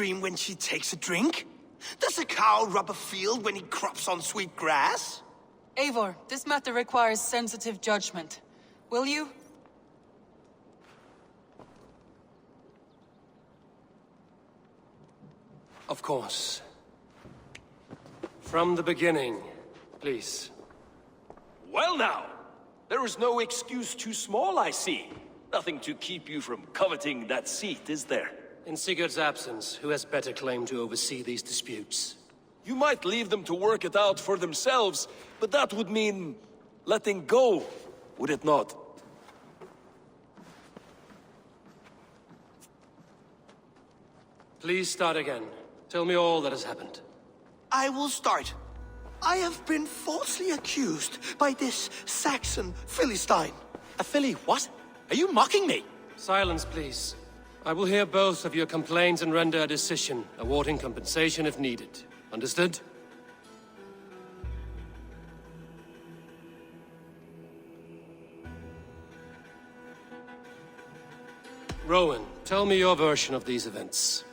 stream when she takes a drink? Does a cow rub a field when he crops on sweet grass? Eivor, this matter requires sensitive judgment. Will you? Of course. From the beginning, please. Well now, there is no excuse too small, I see. Nothing to keep you from coveting that seat, is there? In Sigurd's absence, who has better claim to oversee these disputes? You might leave them to work it out for themselves, but that would mean letting go, would it not? Please start again. Tell me all that has happened. I will start. I have been falsely accused by this Saxon Philistine. A Philly what? Are you mocking me? Silence, please. I will hear both of your complaints and render a decision, awarding compensation if needed. Understood? Rowan, tell me your version of these events.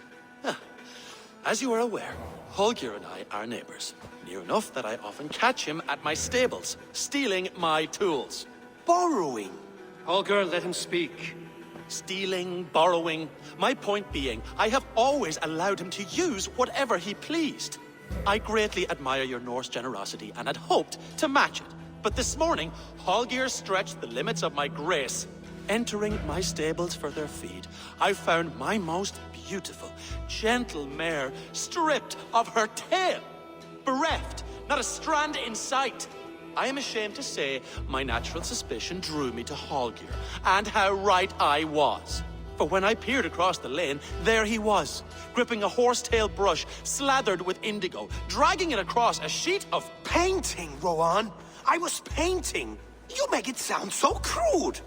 As you are aware, Holger and I are neighbors. Near enough that I often catch him at my stables, stealing my tools. Borrowing. Holger, let him speak. Stealing, borrowing. My point being, I have always allowed him to use whatever he pleased. I greatly admire your Norse generosity and had hoped to match it. But this morning, Holger stretched the limits of my grace. Entering my stables for their feed, I found my most beautiful, gentle mare stripped of her tail. Bereft, not a strand in sight. I am ashamed to say my natural suspicion drew me to Holger, and how right I was. For when I peered across the lane, there he was, gripping a horsetail brush slathered with indigo, dragging it across a sheet of... Painting, Rowan. I was painting. You make it sound so crude.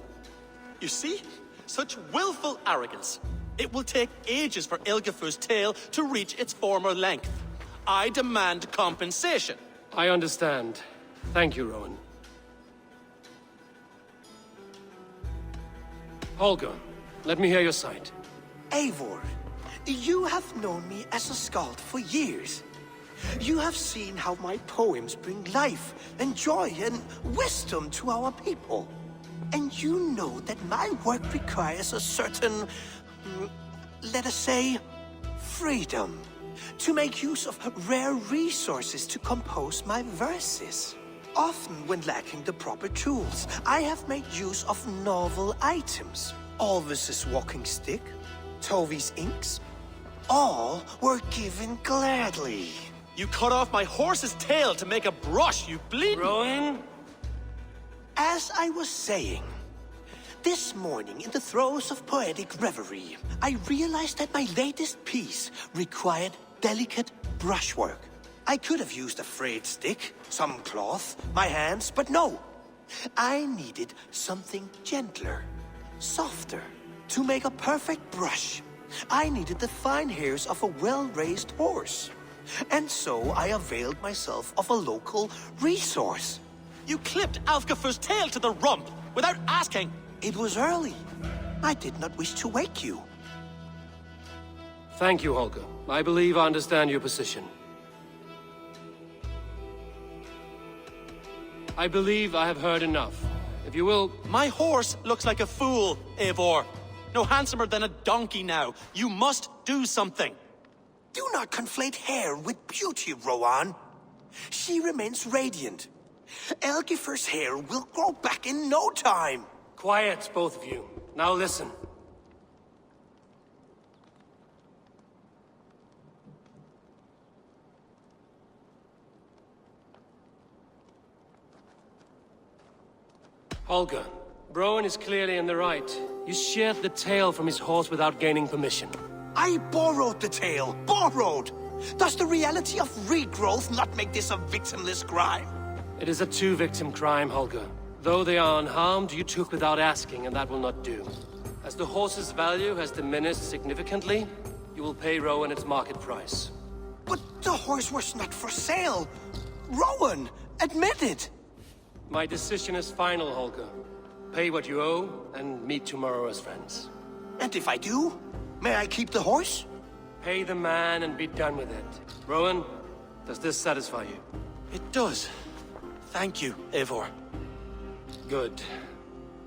You see? Such willful arrogance. It will take ages for Ilgafur's tail to reach its former length. I demand compensation. I understand. Thank you, Rowan. Holger, let me hear your side. Eivor, you have known me as a skald for years. You have seen how my poems bring life and joy and wisdom to our people. And you know that my work requires a certain, let us say, freedom. To make use of rare resources to compose my verses. Often when lacking the proper tools, I have made use of novel items. Alvis's walking stick, Tovi's inks, all were given gladly. You cut off my horse's tail to make a brush, you bleeding... Rowan? As I was saying, this morning in the throes of poetic reverie, I realized that my latest piece required delicate brushwork. I could have used a frayed stick, some cloth, my hands, but no. I needed something gentler, softer. To make a perfect brush, I needed the fine hairs of a well-raised horse. And so I availed myself of a local resource. You clipped Alfgafur's tail to the rump without asking. It was early. I did not wish to wake you. Thank you, Holger. I believe I understand your position. I believe I have heard enough. If you will... My horse looks like a fool, Eivor. No handsomer than a donkey now. You must do something. Do not conflate hair with beauty, Rowan. She remains radiant. Elgifur's hair will grow back in no time. Quiet, both of you. Now listen. Holger, Rowan is clearly in the right. You sheared the tail from his horse without gaining permission. I borrowed the tail. Borrowed! Does the reality of regrowth not make this a victimless crime? It is a two-victim crime, Holger. Though they are unharmed, you took without asking, and that will not do. As the horse's value has diminished significantly, you will pay Rowan its market price. But the horse was not for sale. Rowan, admit it. My decision is final, Holger. Pay what you owe, and meet tomorrow as friends. And if I do, may I keep the horse? Pay the man and be done with it. Rowan, does this satisfy you? It does. Thank you, Eivor. Good.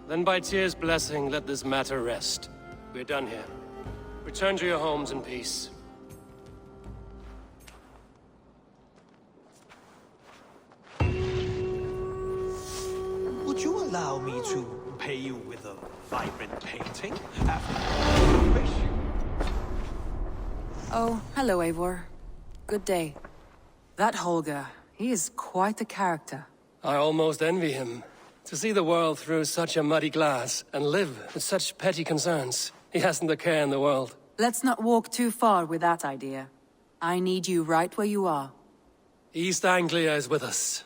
Then by Tyr's blessing, let this matter rest. We're done here. Return to your homes in peace. Would you allow me to pay you with a vibrant painting after wish? Oh, hello, Eivor. Good day. That Holger, he is quite a character. I almost envy him. To see the world through such a muddy glass, and live with such petty concerns. He hasn't a care in the world. Let's not walk too far with that idea. I need you right where you are. East Anglia is with us.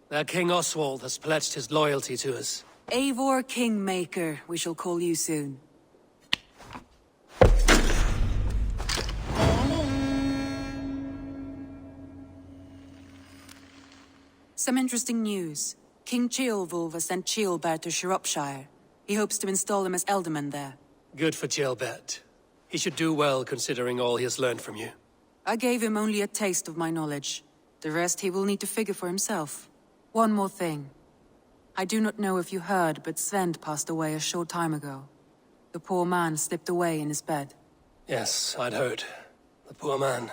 Their King Oswald has pledged his loyalty to us. Eivor Kingmaker, we shall call you soon. Some interesting news. King Ceolwulf has sent Ceolbert to Shropshire. He hopes to install him as Elderman there. Good for Ceolbert. He should do well considering all he has learned from you. I gave him only a taste of my knowledge. The rest he will need to figure for himself. One more thing. I do not know if you heard, but Sven passed away a short time ago. The poor man slipped away in his bed. Yes, I'd heard. The poor man.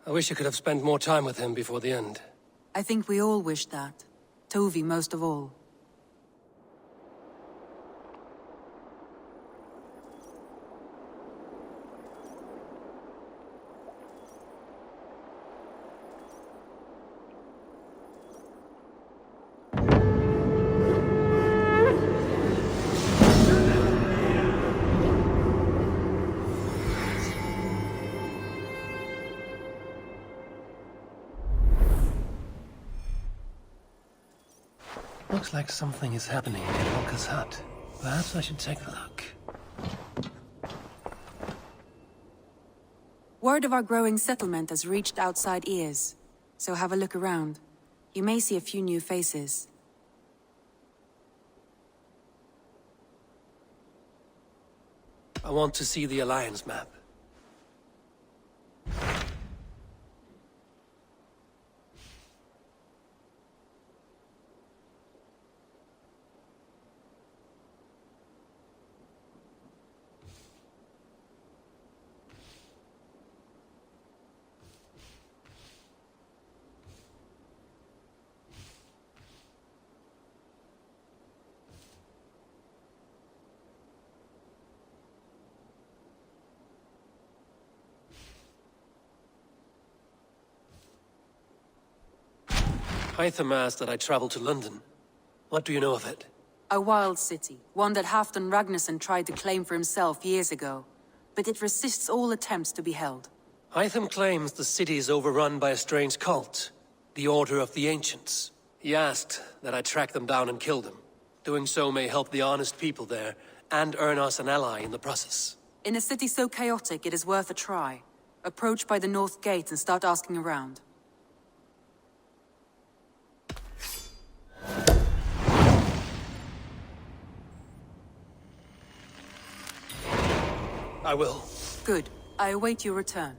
I wish I could have spent more time with him before the end. I think we all wish that. Tovi most of all. Looks like something is happening in Holger's hut. Perhaps I should take a look. Word of our growing settlement has reached outside ears, so have a look around. You may see a few new faces. I want to see the Alliance map. Hytham asked that I travel to London. What do you know of it? A wild city, one that Halfdan Ragnarsson tried to claim for himself years ago. But it resists all attempts to be held. Hytham claims the city is overrun by a strange cult, the Order of the Ancients. He asked that I track them down and kill them. Doing so may help the honest people there, and earn us an ally in the process. In a city so chaotic, it is worth a try. Approach by the North Gate and start asking around. I will. Good. I await your return.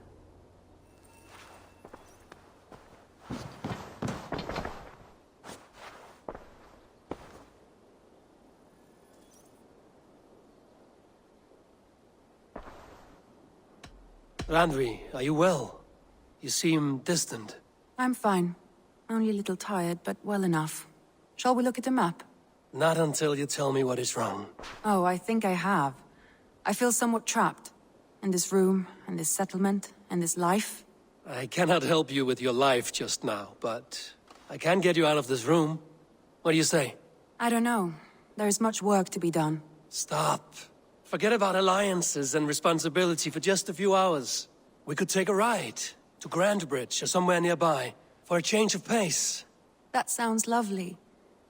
Randvi, are you well? You seem distant. I'm fine. Only a little tired, but well enough. Shall we look at the map? Not until you tell me what is wrong. Oh, I think I have. I feel somewhat trapped. In this room, and this settlement, and this life. I cannot help you with your life just now, but I can get you out of this room. What do you say? I don't know. There is much work to be done. Stop. Forget about alliances and responsibility for just a few hours. We could take a ride to Grandbridge or somewhere nearby for a change of pace. That sounds lovely.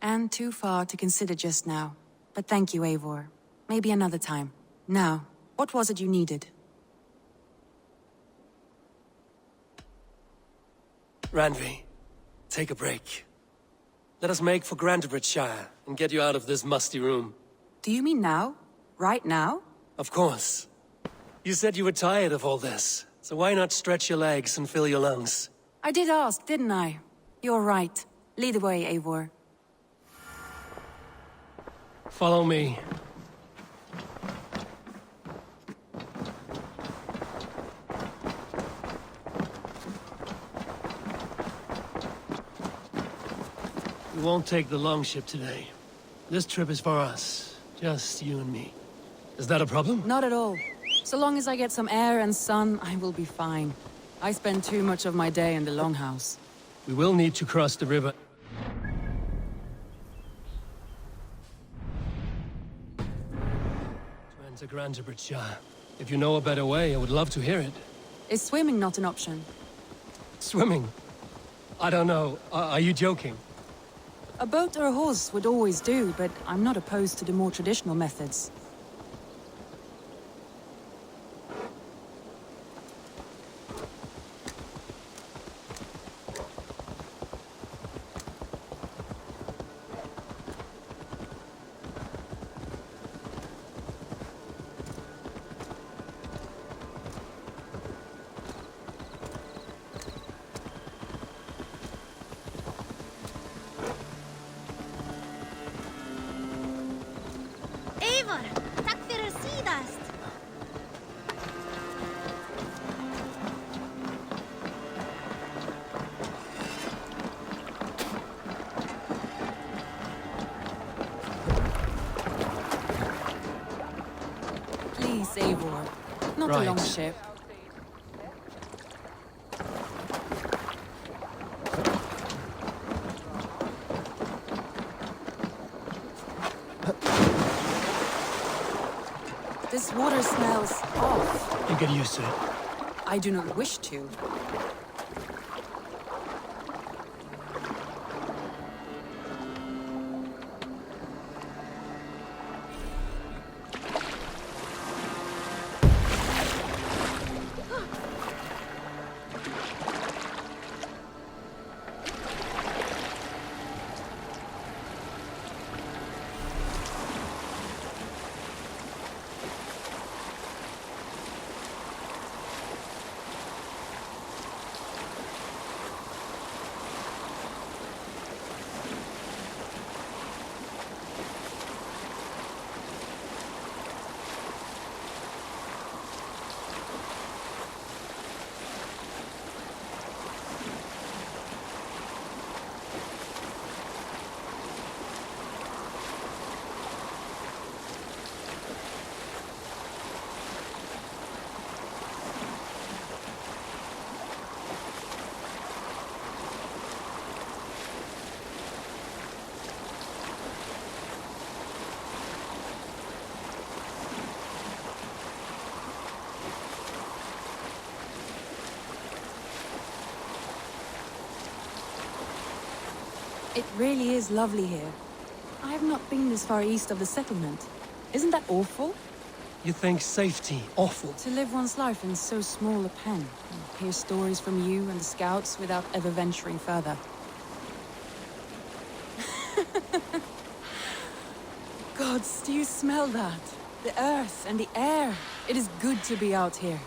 And too far to consider just now. But thank you, Eivor. Maybe another time. Now, what was it you needed? Randvi, take a break. Let us make for Grandbridgeshire and get you out of this musty room. Do you mean now? Right now? Of course. You said you were tired of all this, so why not stretch your legs and fill your lungs? I did ask, didn't I? You're right. Lead the way, Eivor. Follow me. We won't take the longship today. This trip is for us. Just you and me. Is that a problem? Not at all. So long as I get some air and sun, I will be fine. I spend too much of my day in the longhouse. We will need to cross the river. To enter Grantebridgeshire. If you know a better way, I would love to hear it. Is swimming not an option? Swimming? I don't know. Are you joking? A boat or a horse would always do, but I'm not opposed to the more traditional methods. Eivor, takk fyrir síðast. Please, Eivor. Not a Right. long ship. This water smells off. You get used to it. I do not wish to. It really is lovely here. I have not been this far east of the settlement. Isn't that awful? You think safety awful? To live one's life in so small a pen, and hear stories from you and the scouts without ever venturing further. Gods, do you smell that? The earth and the air. It is good to be out here.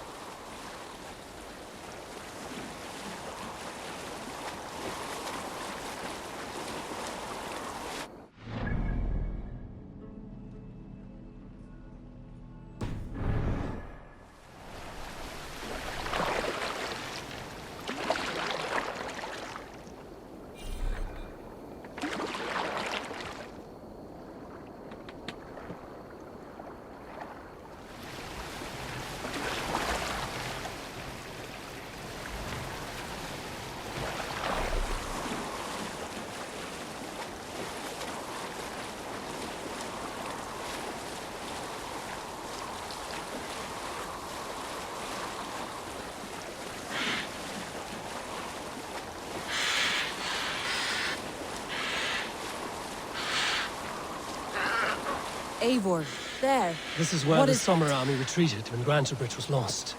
Eivor, there. This is where What the is Summer Army retreated when Grantebridge was lost.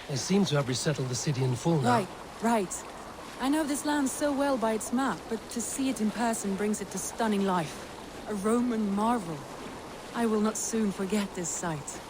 They seem to have resettled the city in full now. Right. I know this land so well by its map, but to see it in person brings it to stunning life. A Roman marvel. I will not soon forget this sight.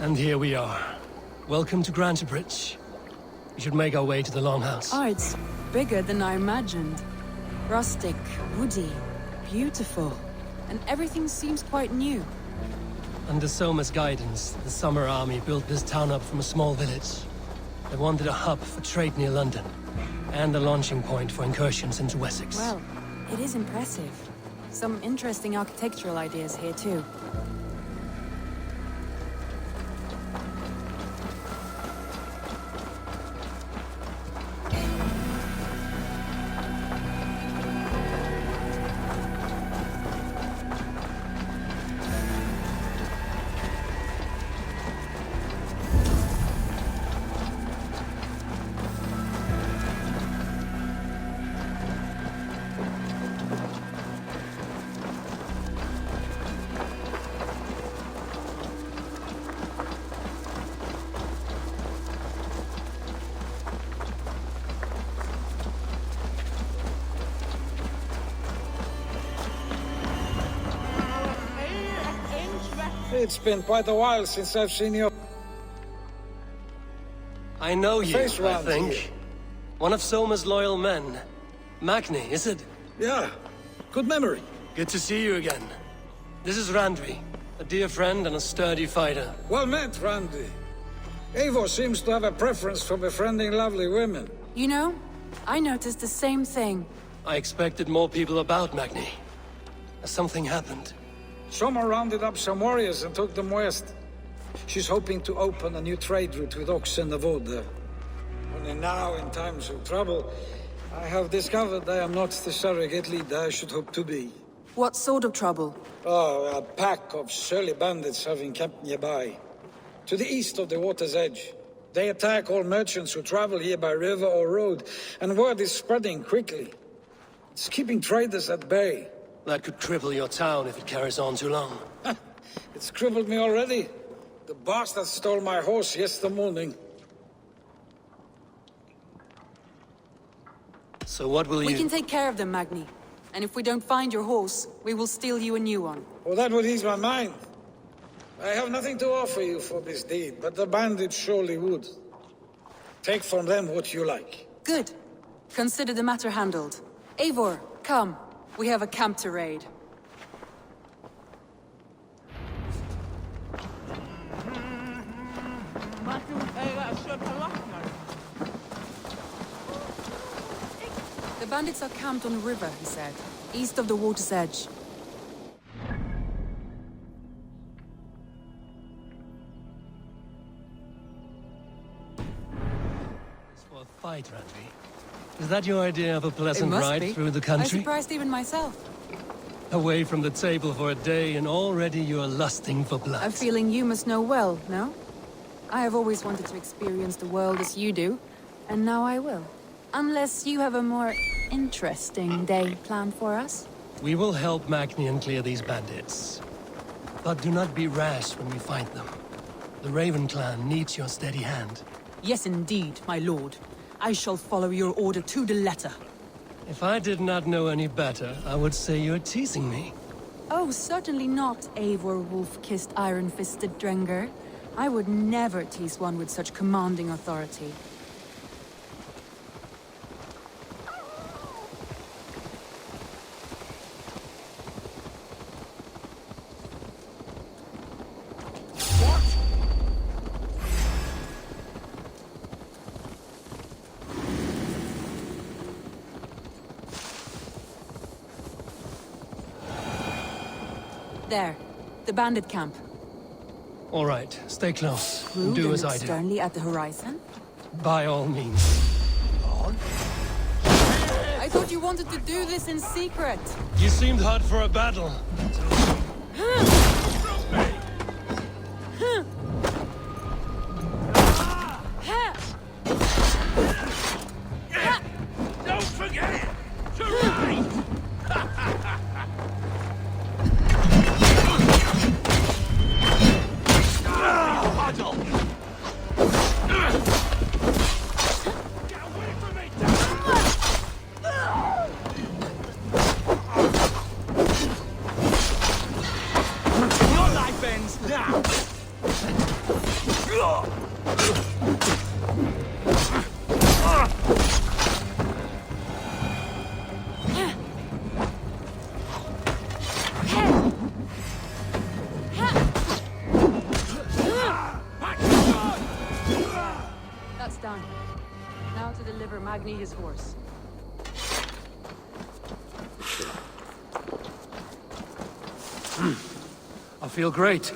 And here we are. Welcome to Grantebridge. We should make our way to the Longhouse. Oh, it's bigger than I imagined. Rustic, woody, beautiful. And everything seems quite new. Under Soma's guidance, the Summer Army built this town up from a small village. They wanted a hub for trade near London, and a launching point for incursions into Wessex. Well, it is impressive. Some interesting architectural ideas here, too. It's been quite a while since I've seen your I know you, face I round think. here. One of Soma's loyal men. Magni, is it? Yeah, good memory. Good to see you again. This is Randvi, a dear friend and a sturdy fighter. Well met, Randy. Eivor seems to have a preference for befriending lovely women. You know, I noticed the same thing. I expected more people about Magni. Has something happened? Soma rounded up some warriors and took them west. She's hoping to open a new trade route with Oxen of Oda. Only now, in times of trouble, I have discovered I am not the surrogate leader I should hope to be. What sort of trouble? Oh, a pack of surly bandits have encamped nearby. To the east of the water's edge. They attack all merchants who travel here by river or road, and word is spreading quickly. It's keeping traders at bay. That could cripple your town if it carries on too long. It's crippled me already. The bastard stole my horse yesterday morning. So what will you... We can take care of them, Magni. And if we don't find your horse, we will steal you a new one. Well, that would ease my mind. I have nothing to offer you for this deed, but the bandits surely would. Take from them what you like. Good. Consider the matter handled. Eivor, come. We have a camp to raid. The bandits are camped on the river, he said, east of the water's edge. It's for a fight, Randvi. Is that your idea of a pleasant It must ride be. through the I country? surprised even myself. Away from the table for a day, and already you are lusting for blood. A feeling you must know well, no? I have always wanted to experience the world as you do, and now I will. Unless you have a more interesting day planned for us? We will help Magnian clear these bandits. But do not be rash when we fight them. The Raven clan needs your steady hand. Yes, indeed, my lord. I shall follow your order to the letter. If I did not know any better, I would say you're teasing me. Oh, certainly not, Eivor wolf-kissed iron-fisted Drenger. I would never tease one with such commanding authority. There, the bandit camp. All right, stay close. Rude Do and as look I do. sternly at the horizon. By all means. I thought you wanted to do this in secret. You seemed hot for a battle. Don't forget to ride! Huddle! Get away from me! Your life ends now! That's done. Now to deliver Magni his horse. I feel great.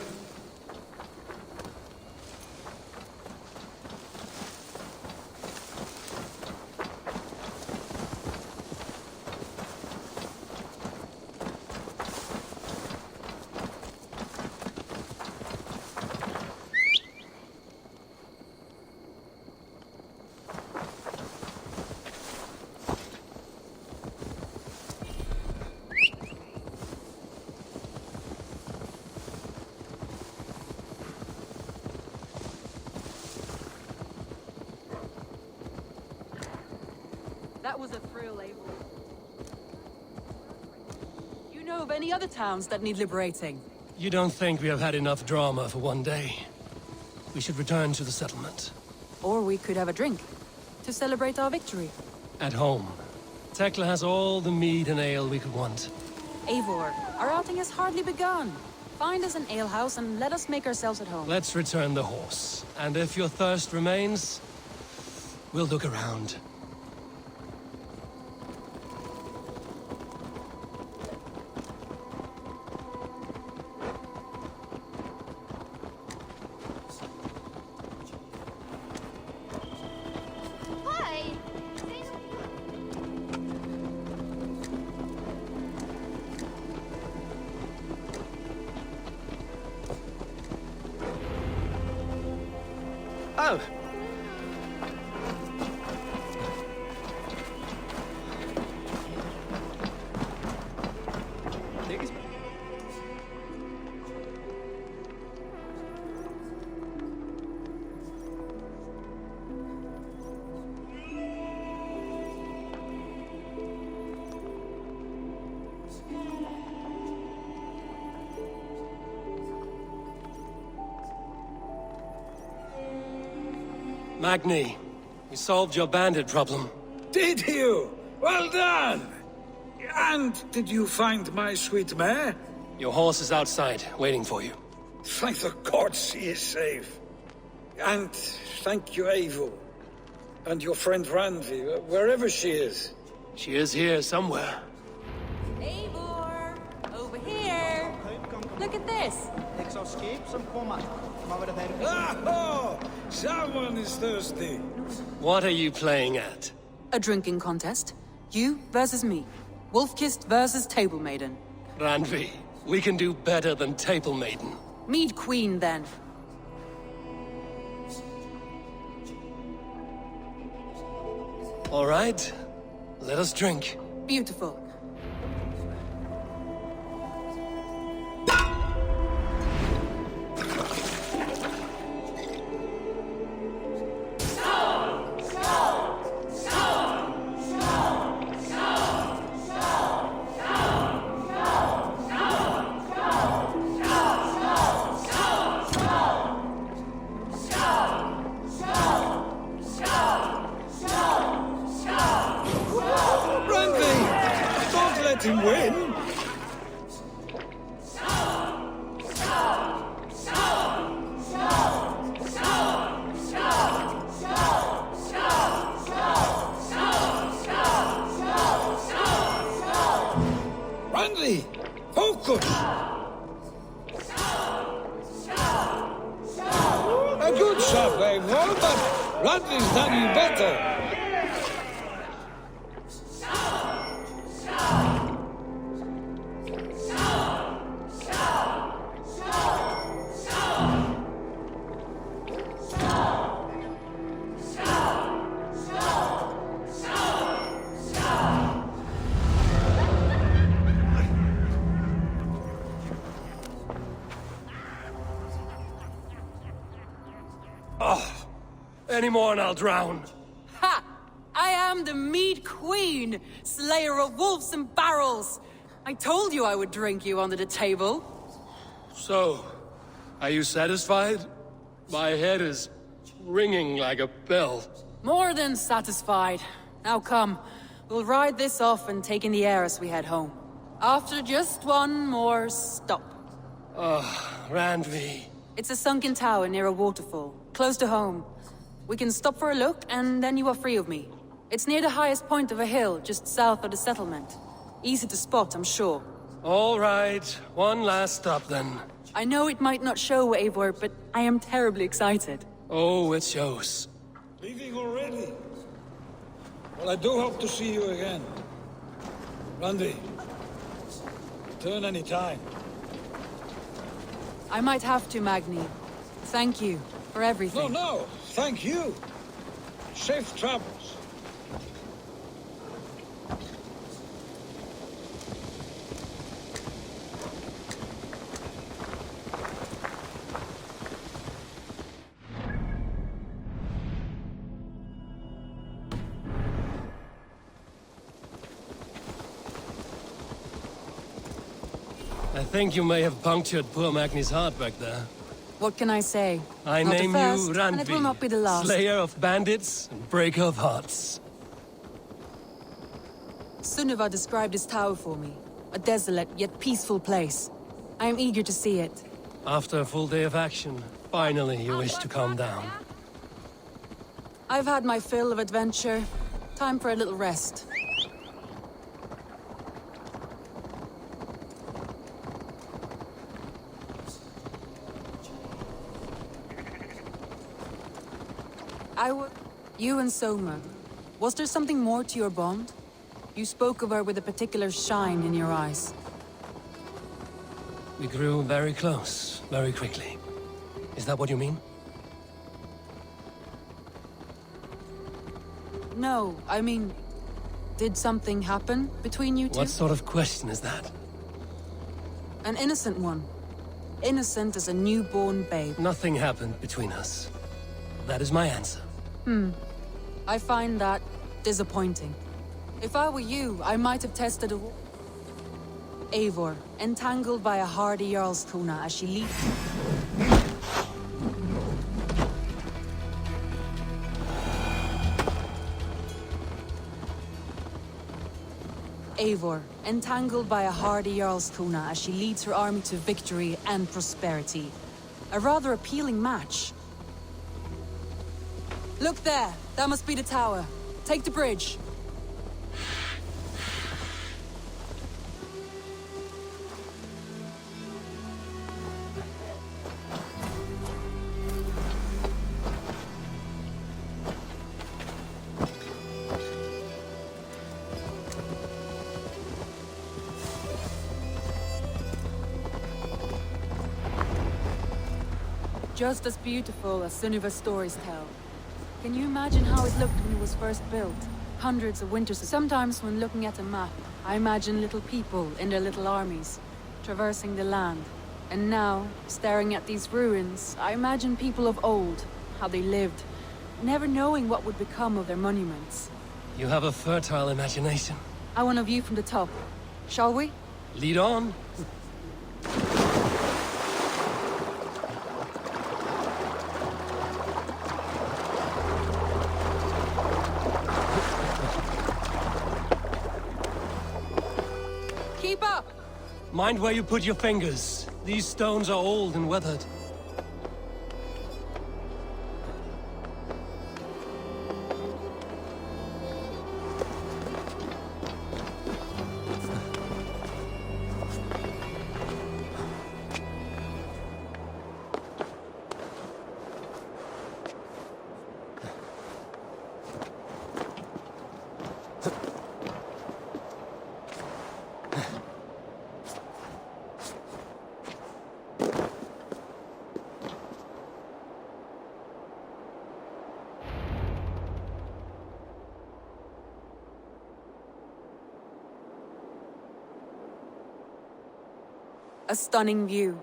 That was a thrill, Abel. You know of any other towns that need liberating? You don't think we have had enough drama for one day? We should return to the settlement. Or we could have a drink, to celebrate our victory. At home. Tekla has all the mead and ale we could want. Eivor, our outing has hardly begun. Find us an alehouse and let us make ourselves at home. Let's return the horse. And if your thirst remains, we'll look around. Hi! Oh! Magni, we solved your bandit problem. Did you? Well done! And did you find my sweet mare? Your horse is outside, waiting for you. Thank the gods she is safe. And thank you, Eivor. And your friend Randi, wherever she is. She is here somewhere. Eivor! Over here! Look at this! Oh, someone is thirsty. What are you playing at? A drinking contest. You versus me. Wolf-kissed versus Table Maiden. Randvi, we can do better than Table Maiden. Mead Queen, then. All right, let us drink. Beautiful. Let him win. Randy, focus. A good shot, Eivor, but Randy's done you better. Any more and I'll drown. Ha! I am the Mead Queen, slayer of wolves and barrels. I told you I would drink you under the table. So, are you satisfied? My head is ringing like a bell. More than satisfied. Now come, we'll ride this off and take in the air as we head home. After just one more stop. Randvi. It's a sunken tower near a waterfall, close to home. We can stop for a look, and then you are free of me. It's near the highest point of a hill, just south of the settlement. Easy to spot, I'm sure. All right, one last stop then. I know it might not show, Eivor, but I am terribly excited. Oh, it shows. Leaving already? Well, I do hope to see you again. Randy, return any time. I might have to, Magni. Thank you for everything. No, thank you. Safe travels. I think you may have punctured poor Magni's heart back there. What can I say? I Not the name first, you and it will not be the Randvi, last. Slayer of bandits and breaker of hearts. Sunniva described this tower for me. A desolate yet peaceful place. I am eager to see it. After a full day of action, finally you wish to calm down. I've had my fill of adventure. Time for a little rest. You and Soma. Was there something more to your bond? You spoke of her with a particular shine in your eyes. We grew very close, very quickly. Is that what you mean? No, I mean... Did something happen between you two? What sort of question is that? An innocent one. Innocent as a newborn babe. Nothing happened between us. That is my answer. I find that disappointing. If I were you, I might have tested a... Eivor, entangled by a hardy Jarlskona as she leaps... Eivor, entangled by a hardy Jarlskona as she leads her army to victory and prosperity. A rather appealing match. Look there! That must be the tower. Take the bridge. Just as beautiful as Sunniva's stories tell. Can you imagine how it looked when it was first built? Hundreds of winters. Sometimes when looking at a map, I imagine little people in their little armies, traversing the land. And now, staring at these ruins, I imagine people of old, how they lived, never knowing what would become of their monuments. You have a fertile imagination. I want a view from the top. Shall we? Lead on. Keep up! Mind where you put your fingers. These stones are old and weathered. A stunning view.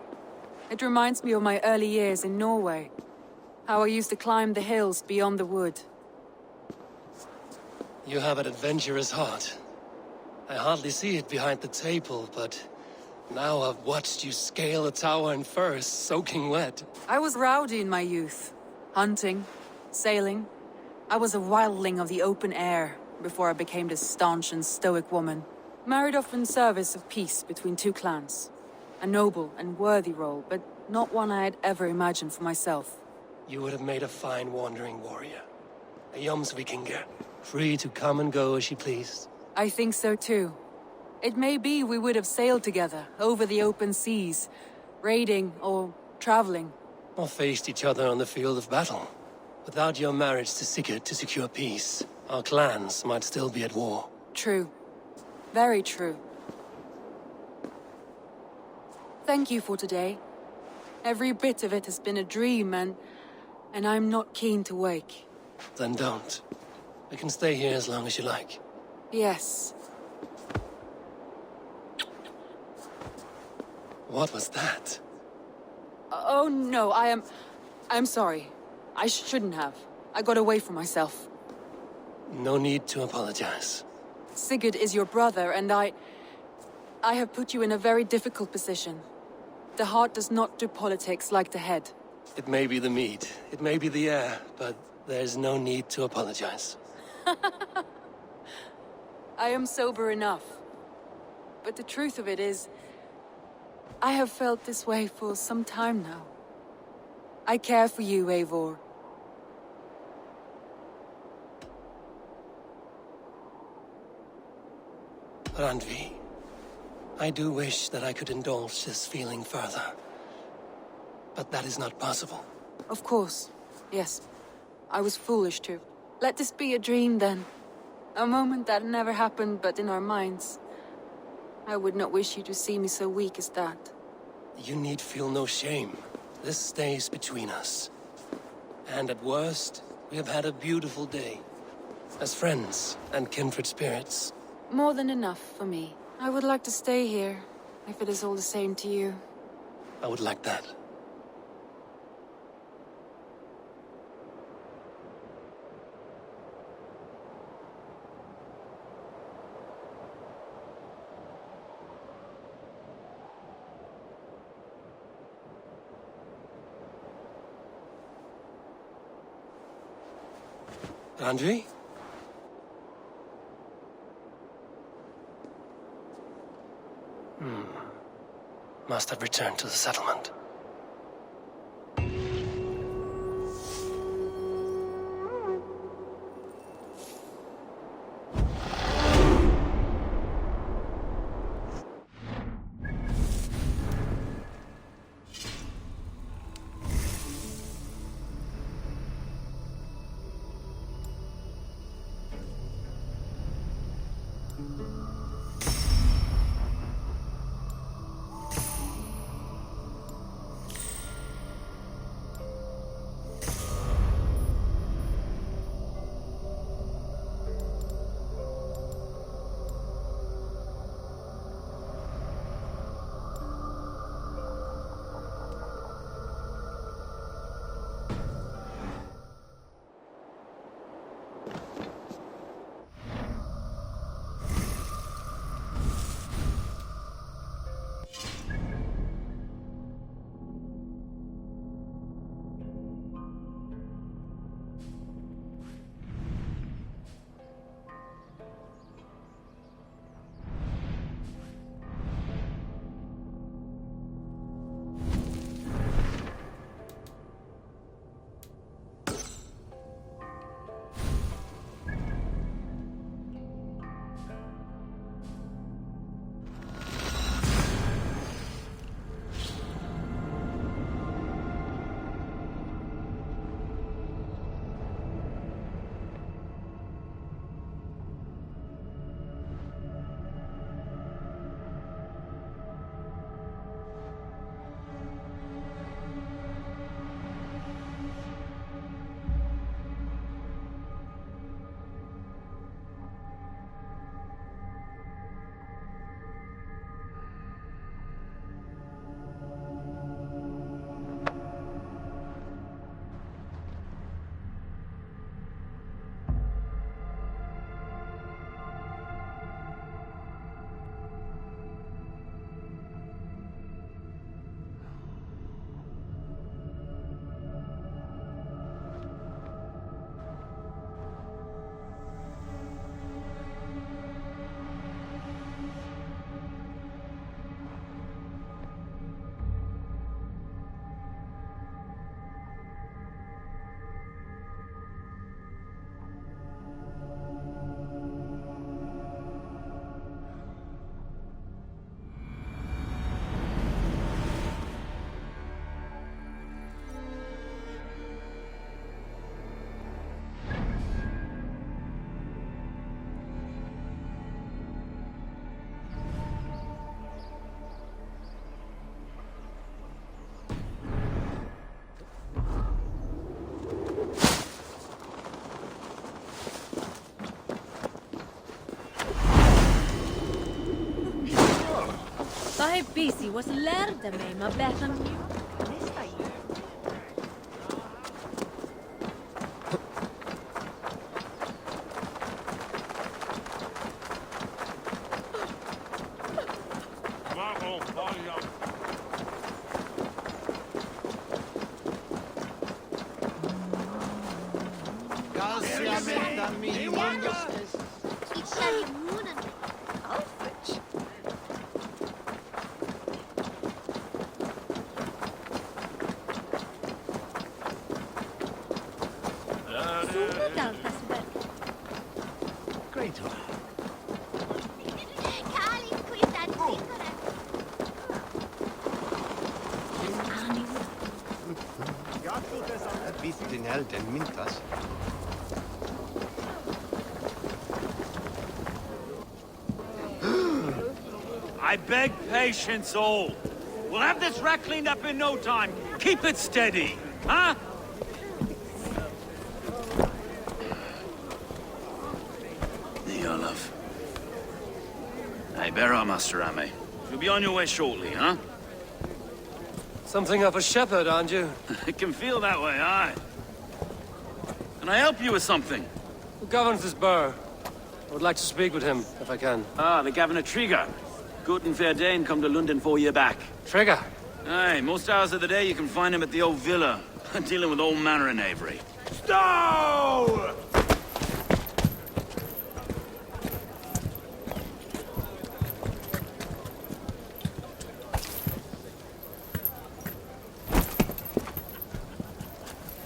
It reminds me of my early years in Norway. How I used to climb the hills beyond the wood. You have an adventurous heart. I hardly see it behind the table, but now I've watched you scale a tower in furs, soaking wet. I was rowdy in my youth. Hunting, sailing. I was a wildling of the open air before I became this staunch and stoic woman. Married off in service of peace between two clans. A noble and worthy role, but not one I had ever imagined for myself. You would have made a fine wandering warrior. A Jomsvikinger, free to come and go as she pleased. I think so too. It may be we would have sailed together over the open seas, raiding or traveling. Or faced each other on the field of battle. Without your marriage to Sigurd to secure peace, our clans might still be at war. True. Very true. Thank you for today. Every bit of it has been a dream, and I'm not keen to wake. Then don't. We can stay here as long as you like. Yes. What was that? Oh no, I'm sorry. I shouldn't have. I got away from myself. No need to apologize. Sigurd is your brother, and I have put you in a very difficult position. The heart does not do politics like the head. It may be the meat, it may be the air, but there's no need to apologize. I am sober enough. But the truth of it is, I have felt this way for some time now. I care for you, Eivor. Randvi, I do wish that I could indulge this feeling further. But that is not possible. Of course. Yes. I was foolish to. Let this be a dream, then. A moment that never happened but in our minds. I would not wish you to see me so weak as that. You need feel no shame. This stays between us. And at worst, we have had a beautiful day. As friends and kindred spirits. More than enough for me. I would like to stay here, if it is all the same to you. I would like that. Randvi? Must have returned to the settlement. Oi pisi was lärde mig med bättre Great. Vistin elden mintas. I beg patience, all. We'll have this wreck cleaned up in no time. Keep it steady, huh? Olaf. Hey, bear our Master Ame. You'll be on your way shortly, huh? Something of a shepherd, aren't you? It can feel that way, aye. Can I help you with something? Who governs this burr? I would like to speak with him, if I can. Ah, the Governor Trigger. Good and fair Dane come to London 4 year back. Trigger! Aye, most hours of the day you can find him at the old villa, dealing with all manner of knavery. Stow!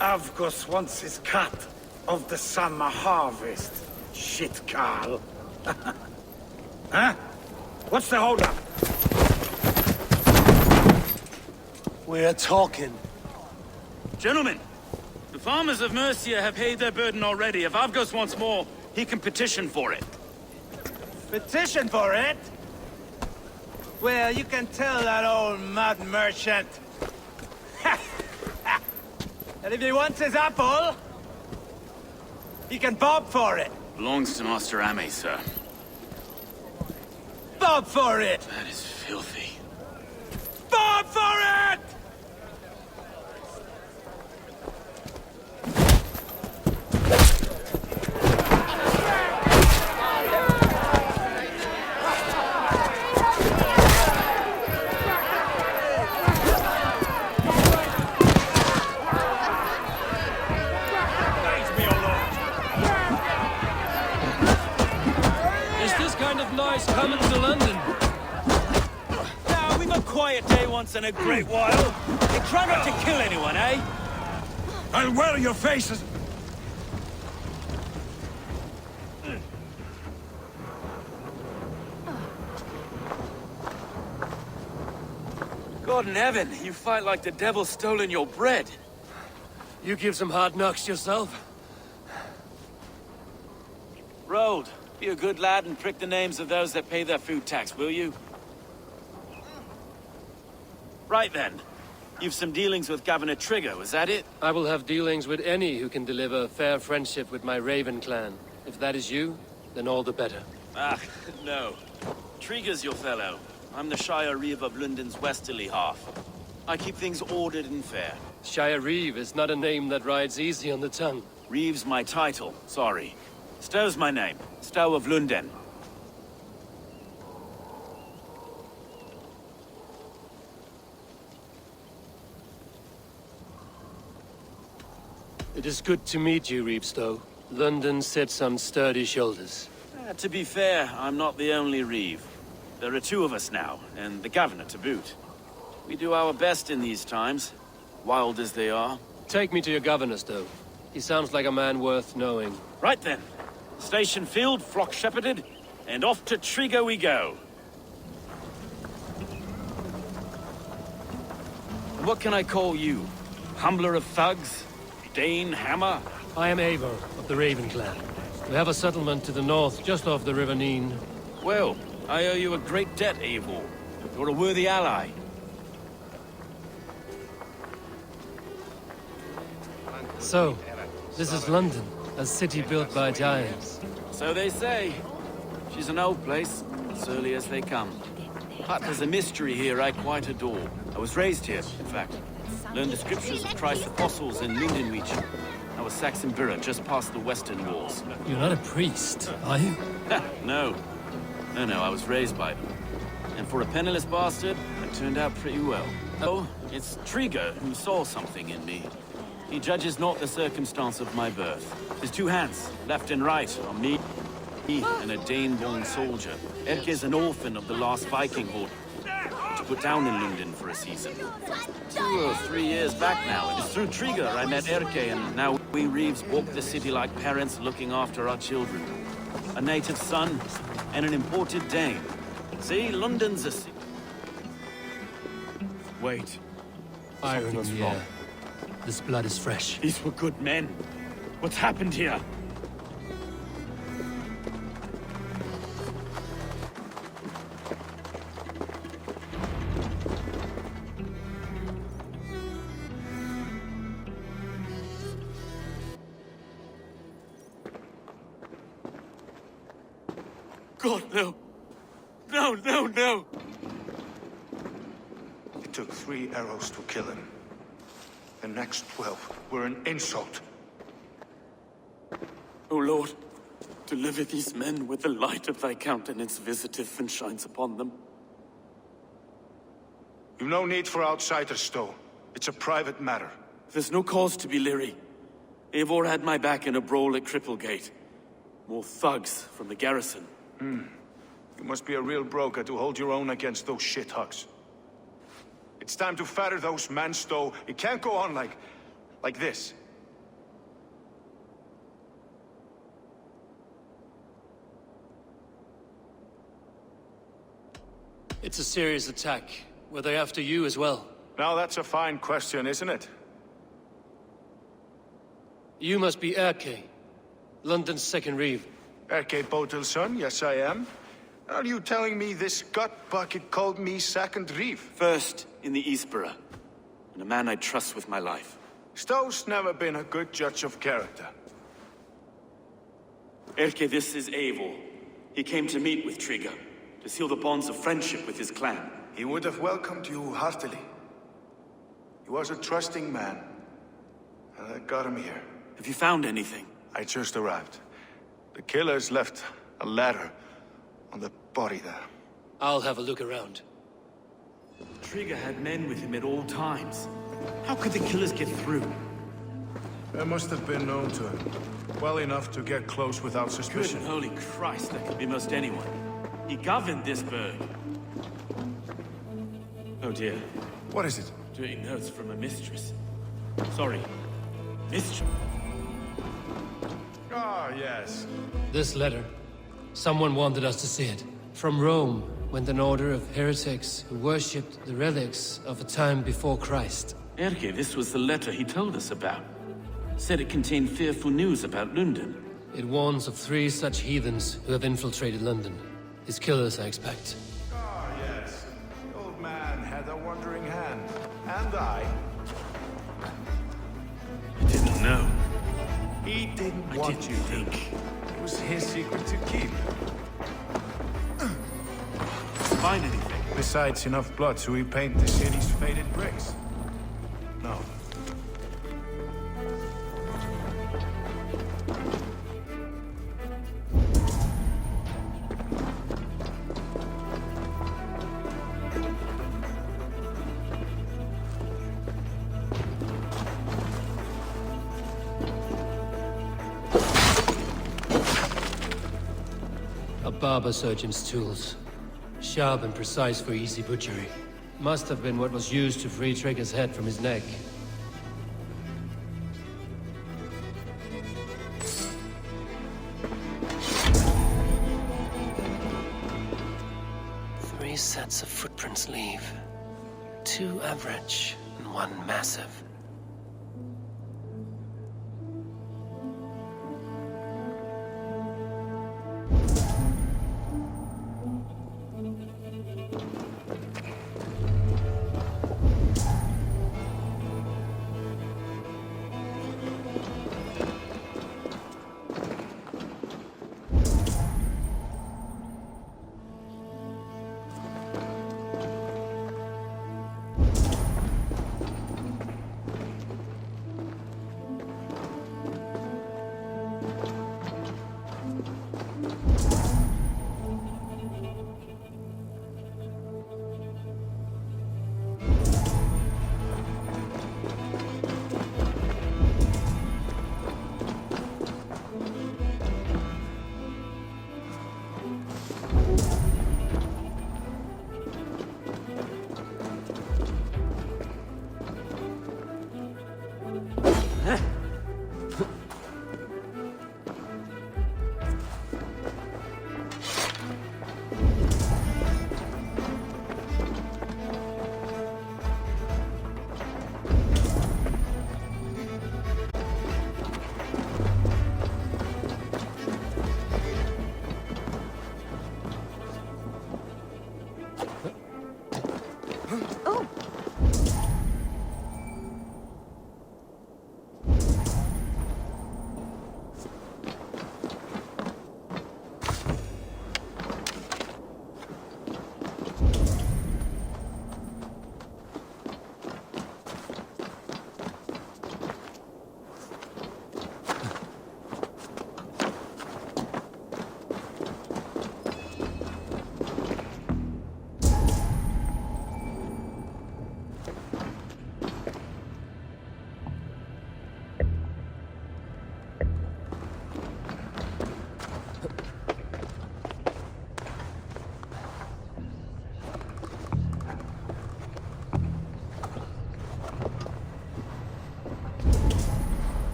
Avgos wants his cut of the summer harvest. Shit, Carl. Huh? What's the holdup? We're talking. Gentlemen, the farmers of Mercia have paid their burden already. If Avgos wants more, he can petition for it. Petition for it? Well, you can tell that old mud merchant. And if he wants his apple, he can bob for it. Belongs to Master Ame, sir. Bob for it! That is filthy. Bob for it! Nice coming to London. Now, we've a quiet day once in a great while. Hey, try not to kill anyone, eh? I'll wear your faces. God in heaven, you fight like the devil's stolen your bread. You give some hard knocks yourself. Road, be a good lad and prick the names of those that pay their food tax, will you? Right then. You've some dealings with Governor Trigger, was that it? I will have dealings with any who can deliver fair friendship with my Raven clan. If that is you, then all the better. Ah, no. Trigger's your fellow. I'm the Shire Reeve of London's westerly half. I keep things ordered and fair. Shire Reeve is not a name that rides easy on the tongue. Reeve's my title, sorry. Stow's my name. Stow of London. It is good to meet you, Reeve Stow. London sits on sturdy shoulders. To be fair, I'm not the only Reeve. There are two of us now, and the Governor to boot. We do our best in these times, wild as they are. Take me to your Governor, Stow. He sounds like a man worth knowing. Right then. Station filled, flock shepherded, and off to Trigger we go. What can I call you? Humbler of thugs? Dane Hammer? I am Eivor of the Raven clan. We have a settlement to the north, just off the River Neen. Well, I owe you a great debt, Eivor. You're a worthy ally. So, this is London, a city built by giants. So they say. She's an old place, as early as they come. There's a mystery here I quite adore. I was raised here, in fact. Learned the scriptures of Christ's apostles in Linden region. I was Saxon Borough just past the western walls. You're not a priest, are you? No. No, I was raised by them. And for a penniless bastard, I turned out pretty well. Oh, it's Trigger who saw something in me. He judges not the circumstance of my birth. His two hands, left and right, are me and a Dane-born soldier. Erke's an orphan of the last Viking horde to put down in London for a season. 2 or 3 years back now, and it's through Trigger I met Erke, and now we Reeves walk the city like parents looking after our children. A native son and an imported Dane. See, London's a city. Wait. Iron on the air. This blood is fresh. These were good men. What's happened here? God, no. No. It took 3 arrows to kill him. The next 12 were an insult. O Lord, deliver these men with the light of thy countenance visitive and shines upon them. You've no need for outsiders, though. It's a private matter. There's no cause to be leery. Eivor had my back in a brawl at Cripplegate. More thugs from the garrison. You must be a real broker to hold your own against those shithugs. It's time to fetter those men, Stowe. It can't go on like this. It's a serious attack. Were they after you as well? Now that's a fine question, isn't it? You must be Erke, London's second reeve. Erke Botel's son, yes I am. Are you telling me this gut bucket called me second reeve? First in the Eastborough, and a man I trust with my life. Stowe's never been a good judge of character. Erke, this is Eivor. He came to meet with Trigger, to seal the bonds of friendship with his clan. He would have welcomed you heartily. He was a trusting man, and I got him here. Have you found anything? I just arrived. The killers left a ladder on the body there. I'll have a look around. Trigger had men with him at all times. How could the killers get through? They must have been known to him. Well enough to get close without Good suspicion. holy Christ, that could be most anyone. He governed this burg. Oh dear. What is it? Dirty notes from a mistress. Sorry. Mistress? Ah, yes. This letter. Someone wanted us to see it. From Rome went an order of heretics who worshipped the relics of a time before Christ. Erke, this was the letter he told us about. Said it contained fearful news about London. It warns of 3 such heathens who have infiltrated London. His killers, I expect. Ah, yes. The old man had a wandering hand. And I. I didn't know. He didn't I want didn't you think. to. It was his secret to keep. Find anything? Besides enough blood to repaint the city's faded bricks. No. A barber surgeon's tools. Sharp and precise for easy butchery. Must have been what was used to free Trigger's head from his neck. Three sets of footprints leave. 2 average and 1 massive.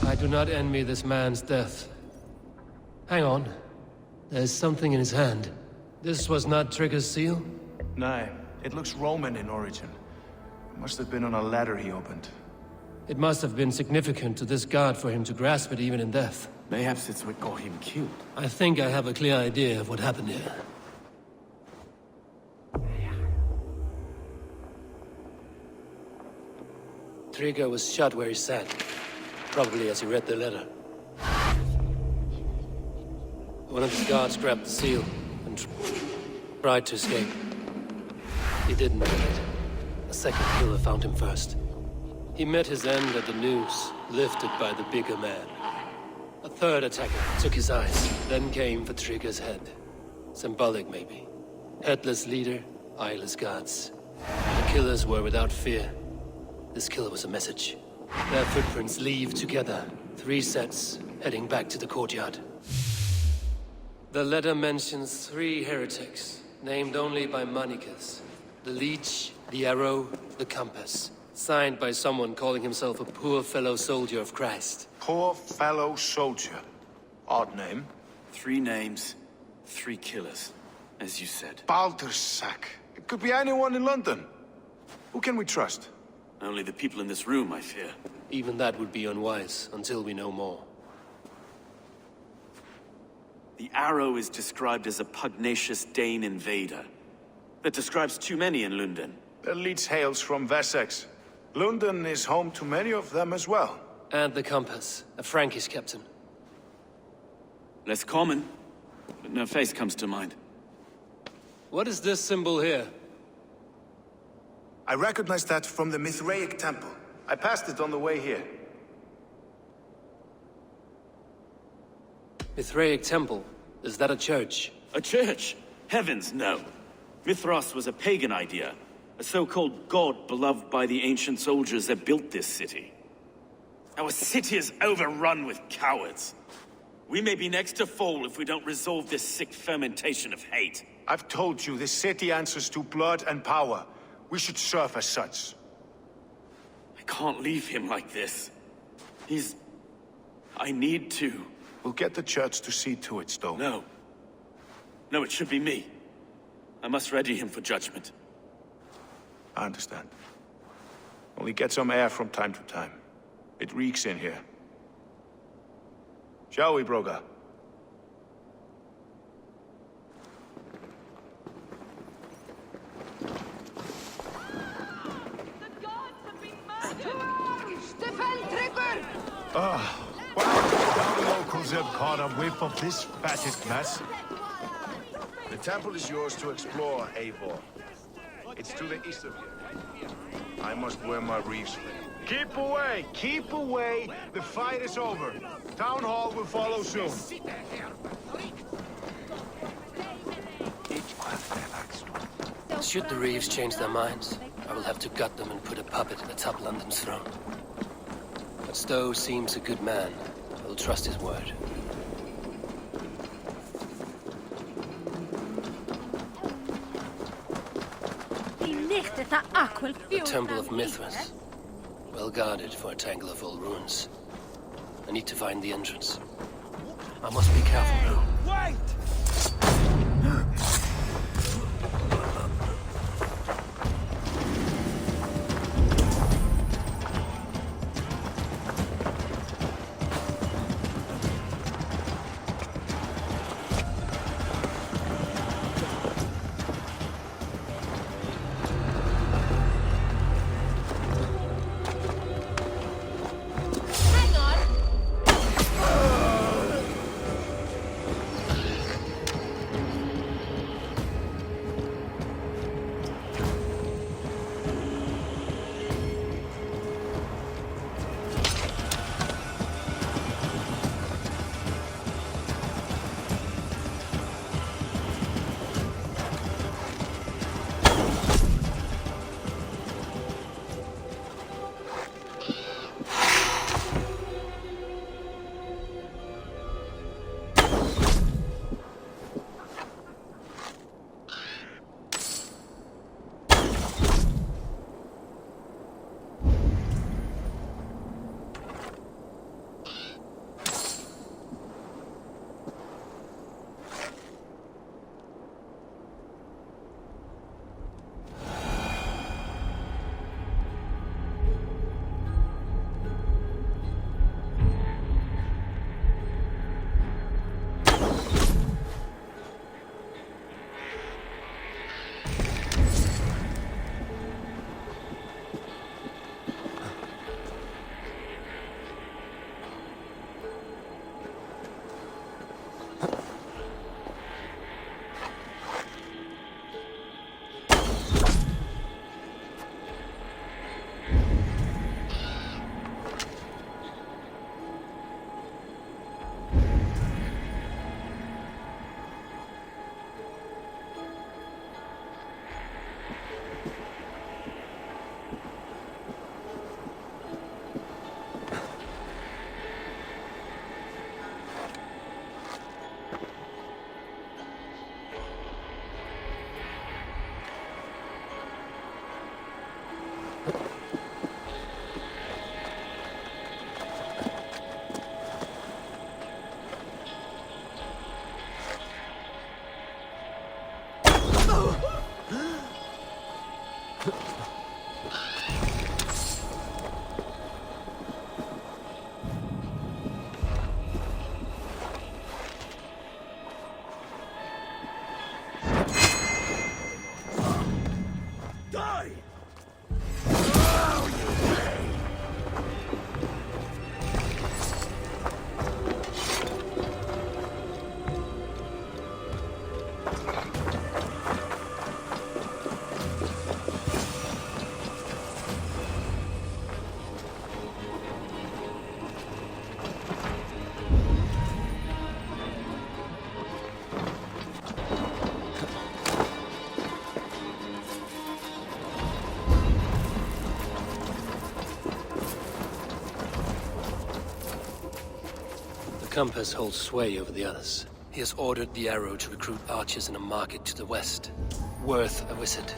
I do not envy this man's death. Hang on. There's something in his hand. This was not Trigger's seal? No, it looks Roman in origin. Must have been on a ladder he opened. It must have been significant to this god for him to grasp it even in death. Mayhaps it's what got him killed. I think I have a clear idea of what happened here. Trigger was shot where he sat. Probably as he read the letter. One of his guards grabbed the seal and tried to escape. He didn't make it. A second killer found him first. He met his end at the noose, lifted by the bigger man. A third attacker took his eyes, then came for Trigger's head. Symbolic, maybe. Headless leader, eyeless guards. The killers were without fear. This killer was a message. Their footprints leave together. 3 sets, heading back to the courtyard. The letter mentions 3 heretics, named only by Manicus. The Leech, the Arrow, the Compass. Signed by someone calling himself a poor fellow soldier of Christ. Poor fellow soldier. Odd name. 3 names, 3 killers, as you said. Baldersack. It could be anyone in London. Who can we trust? Only the people in this room, I fear. Even that would be unwise, until we know more. The Arrow is described as a pugnacious Dane invader. That describes too many in London. The Leech hails from Wessex. London is home to many of them as well. And the Compass, a Frankish captain. Less common, but no face comes to mind. What is this symbol here? I recognize that from the Mithraic temple. I passed it on the way here. Mithraic temple? Is that a church? A church? Heavens, no. Mithras was a pagan idea. A so-called god beloved by the ancient soldiers that built this city. Our city is overrun with cowards. We may be next to fall if we don't resolve this sick fermentation of hate. I've told you, this city answers to blood and power. We should serve as such. I can't leave him like this. I need to. We'll get the church to see to it, Stone. No. No, it should be me. I must ready him for judgment. I understand. Only get some air from time to time. It reeks in here. Shall we, Broga? Well, the locals have caught a whiff of this fatted mess. The temple is yours to explore, Eivor. It's to the east of here. I must wear my reeves. Keep away! Keep away! The fight is over. Town Hall will follow soon. Should the Reeves change their minds, I will have to gut them and put a puppet atop London's throne. But Stowe seems a good man. I will trust his word. Die nicht The Temple of Mithras. Well guarded for a tangle of old ruins. I need to find the entrance. I must be careful now. Wait! Compass holds sway over the others. He has ordered the arrow to recruit archers in a market to the west. Worth a visit.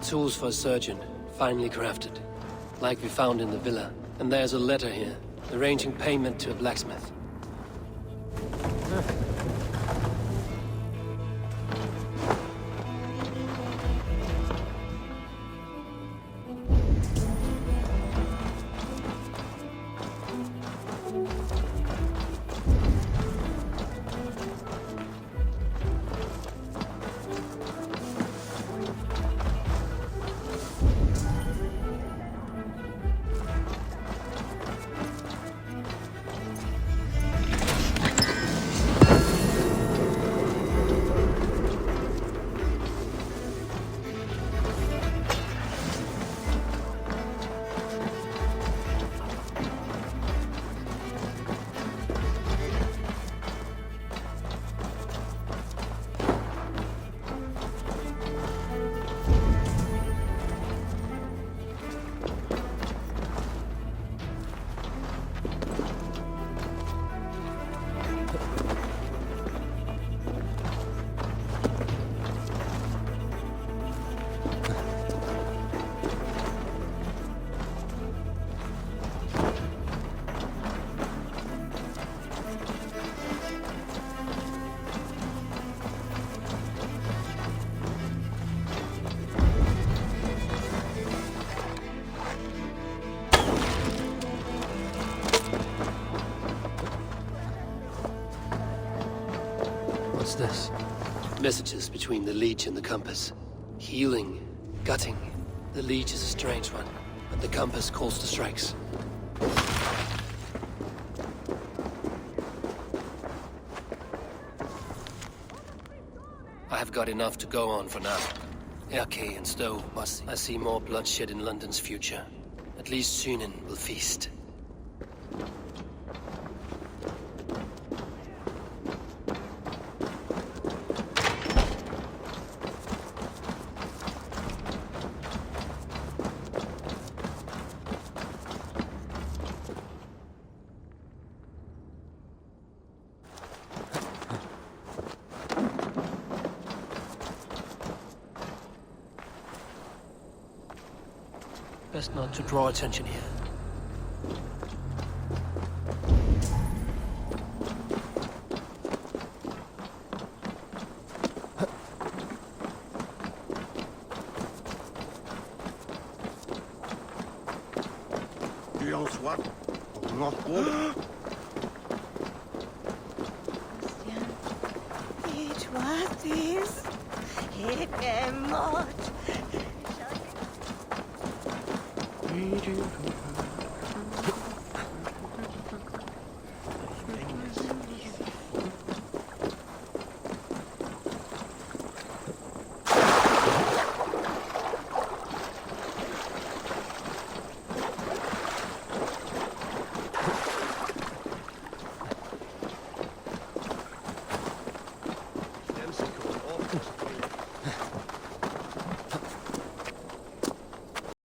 Tools for a surgeon, finely crafted. Like we found in the villa. And there's a letter here, arranging payment to a blacksmith. What's this? Messages between the Leech and the Compass. Healing, gutting. The Leech is a strange one, and the Compass calls to strikes. I have got enough to go on for now. Erke and Stowe must. I see more bloodshed in London's future. At least Sunan will feast. Best not to draw attention here. Tu en sois not It was this. It came out.